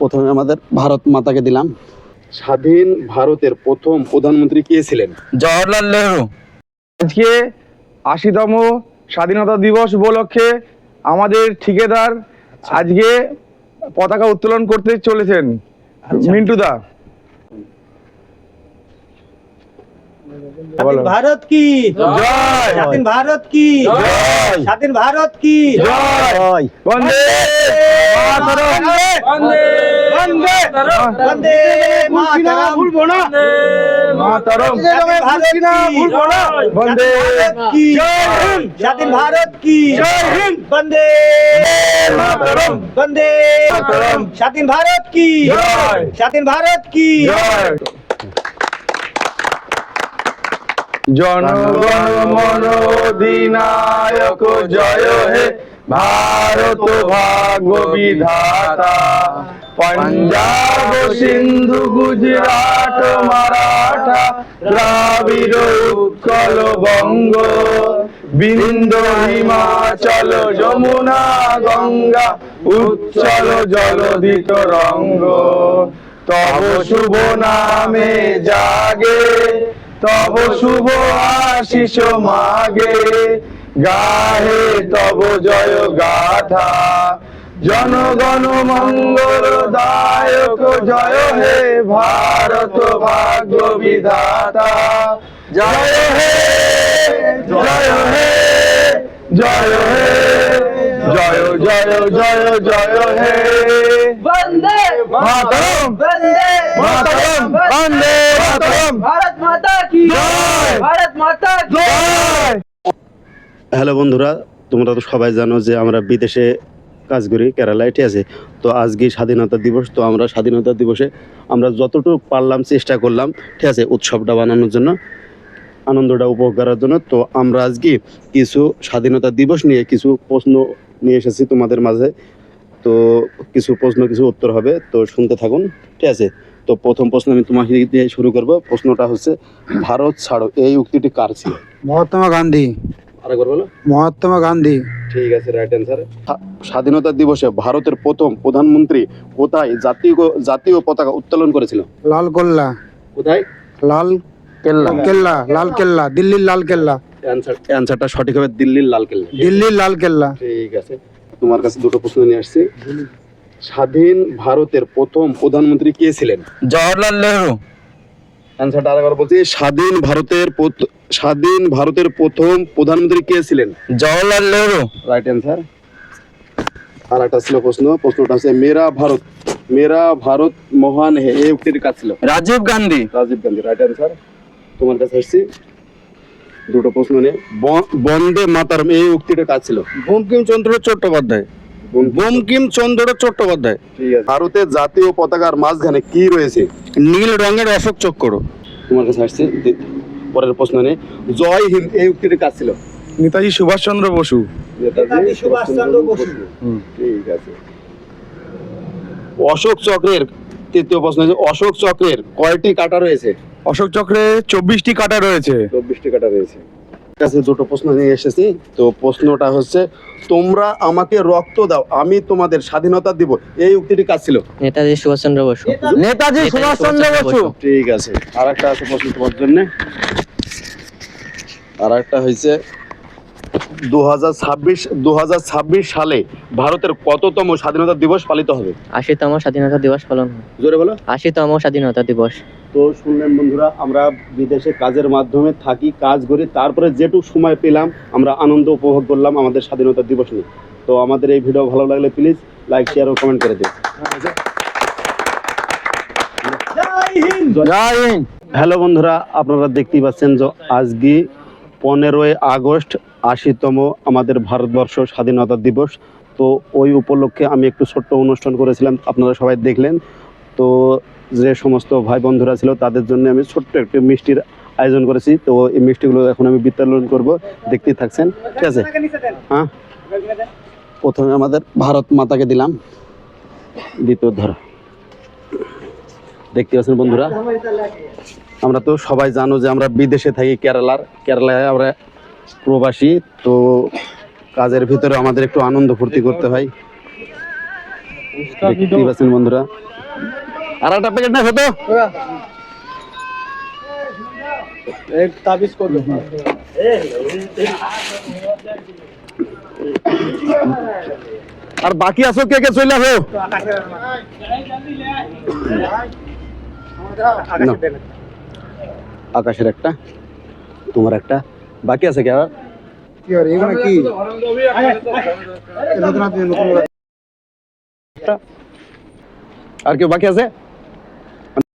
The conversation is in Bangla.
প্রথমে আমাদের ভারত মাতাকে দিলাম। স্বাধীন ভারতের প্রথম প্রধানমন্ত্রী কে ছিলেন? জওহরলাল নেহরু। আজকে ৮০তম স্বাধীনতা দিবস উপলক্ষে আমাদের ঠিকাদার আজকে পতাকা উত্তোলন করতে চলেছেন। মিন্টু দা, স্বাধীন ভারত কি জয়। স্বাধীন ভারত কি জয়। স্বাধীন ভারত কি জয়। বন্দে মাতরম। বন্দে মাতরম ভুলবো না মাতরম। স্বাধীন ভারত কি স্বাধীন ভারত কি বন্দে মাতরম। বন্দে মাতরম। স্বাধীন ভারত কি জয়। স্বাধীন ভারত কি জয়। জনগণ মন অধিনায়ক জয় হে ভারত ভাগ্য বিধাতা। পঞ্জাব সিন্ধু গুজরাট মারাঠা দ্রাবিড় উৎকল বঙ্গ বিন্ধ্য হিমাচল যমুনা গঙ্গা উচ্চল জলধি তরঙ্গ। তব শুভ নামে জাগে তব শুভ আশিস মাগে গাহে তব জয় গাথা। জনগণ মঙ্গল দায়ক জয় হে ভারত ভাগ্য বিধাতা। জয় হে জয় হে জয় হে জয় জয় জয় জয় হে বন্দে মাতরম। বন্দে মাতরম। বন্দে মাতরম। ভারত মাতা কি জয়। ভারত মাতা কি জয়। হ্যালো বন্ধুরা, তোমরা তো সবাই জানো যে আমরা বিদেশে কাজ করি, কেরালায়, ঠিক আছে। তো আজকে স্বাধীনতা দিবস। তো আমরা স্বাধীনতা দিবসে আমরা যতটুকু পারলাম চেষ্টা করলাম, ঠিক আছে, উৎসবটা বানানোর জন্য, আনন্দটা উপভোগ করার জন্য। তো আমরা আজকে কিছু স্বাধীনতা দিবস নিয়ে কিছু প্রশ্ন নিয়ে এসেছি তোমাদের মাঝে। তো কিছু প্রশ্ন কিছু উত্তর হবে, তো শুনতে থাকুন, ঠিক আছে। তো প্রথম প্রশ্ন আমি তোমাকে দিয়ে শুরু করব। প্রশ্নটা হচ্ছে, ভারত ছাড়ো এই উক্তিটি কার ছিল? মহাত্মা গান্ধী। আরেকবার বলো। মহাত্মা গান্ধী। ঠিক আছে, রাইট অ্যান্সার। স্বাধীনতা দিবসে ভারতের প্রথম প্রধানমন্ত্রী কোথায় জাতীয় পতাকা উত্তোলন করেছিল? লালকেল্লা। কোথায়? লাল কেল্লা। লাল কেল্লা, দিল্লির লাল কেল্লা। অ্যান্সারটা সঠিক হবে দিল্লির লালকেল্লা। দিল্লির লাল কেল্লা। ঠিক আছে, তোমার কাছে দুটো প্রশ্ন নিয়ে আসছি। স্বাধীন ভারতের প্রথম প্রধানমন্ত্রী কে ছিলেন? জওহরলাল নেহরু। অ্যান্সারটা আরেকবার বলছি, স্বাধীন ভারতের প্রথম প্রধানমন্ত্রী কে ছিলেন? জওহরলাল নেহরু। Right answer. আর একটা ছিল প্রশ্নটা হচ্ছে, মেরা ভারত মহান হে এই উক্তির কাজ ছিল? রাজীব গান্ধী। Rajiv Gandhi, right answer. তোমার কাছে আসছি দুটো প্রশ্ন নিয়ে। বন্দে মাতরম এই উক্তিটার কাজ ছিল? বঙ্কিমচন্দ্র চট্টোপাধ্যায়। বঙ্কিমচন্দ্র চট্টোপাধ্যায়। ঠিক আছে। ভারতের জাতীয় পতাকার মাঝখানে কি রয়েছে? নীল রঙের অশোক চক্র। তোমার কাছে আসছি পরের প্রশ্ন নিয়ে। জয় হিন্দ এই উক্তিটার কাজ ছিল? নেতাজি সুভাষচন্দ্র বসু। নেতাজি সুভাষচন্দ্র বসু। ঠিক আছে। অশোক চক্রের তৃতীয় প্রশ্ন হচ্ছে, অশোক চক্রের কয়টি কাটা রয়েছে? অশোক চক্রে ২৪টি কাটা রয়েছে। 24টি কাটা রয়েছে। কাছে দুটো প্রশ্ন নিয়ে এসেছি। তো প্রশ্নটা হচ্ছে, তোমরা আমাকে রক্ত দাও আমি তোমাদের স্বাধীনতা দিব এই উক্তিটি কাজ ছিল? নেতাজি সুভাষচন্দ্র বসু। নেতাজি সুভাষচন্দ্র বসু। ঠিক আছে। আর একটা আছে প্রশ্ন তোমার জন্য। আর একটা হয়েছে, 2026 সালে ভারতের কততম স্বাধীনতা দিবস পালিত হবে? ৮০তম স্বাধীনতা দিবস পালন হয়। জোরে বলো। ৮০তম স্বাধীনতা দিবস। তো শুনলেন বন্ধুরা, আমরা বিদেশে কাজের মাধ্যমে থাকি, কাজ করি, তারপরে যেটুকু সময় পেলাম আমরা আনন্দ উপভোগ করলাম আমাদের স্বাধীনতা দিবস নিয়ে। তো আমাদের এই ভিডিও ভালো লাগলে প্লিজ লাইক, শেয়ার ও কমেন্ট করে দিন। জয় হিন্দ। জয় হিন্দ। হ্যালো বন্ধুরা, আপনারা দেখতেই পাচ্ছেন যে আজকে 15ই আগস্ট 80তম আমাদের ভারতবর্ষ স্বাধীনতা দিবস। তো ওই উপলক্ষে আমি একটু ছোট্ট অনুষ্ঠান করেছিলাম, আপনারা সবাই দেখলেন। তো যে সমস্ত ভাই বন্ধুরা ছিল তাদের জন্য আমি ছোট্ট একটু মিষ্টির আয়োজন করেছি। তো এই মিষ্টিগুলো এখন আমি বিতরণ করব, দেখতেই থাকছেন, ঠিক আছে। হ্যাঁ, প্রথমে আমাদের ভারত মাতাকে দিলাম, দ্বিতীয় ধর। দেখতে পাচ্ছেন বন্ধুরা, আমরা তো সবাই জানো যে আমরা বিদেশে থাকি, কেরালায় আমরা প্রবাসী। তো কাজের ভিতরে আমাদের একটু আনন্দ ফুর্তি করতে হয়, দেখতেই পাচ্ছেন বন্ধুরা। আর একটা প্যাকেট না হতো एक ताबीज को दो আর বাকি আছো কে কে চলে আসো নাও। আকাশের একটা তোমার একটা বাকি আছে কি আর কি আর এগুলো কি নতুন আর কেউ বাকি আছে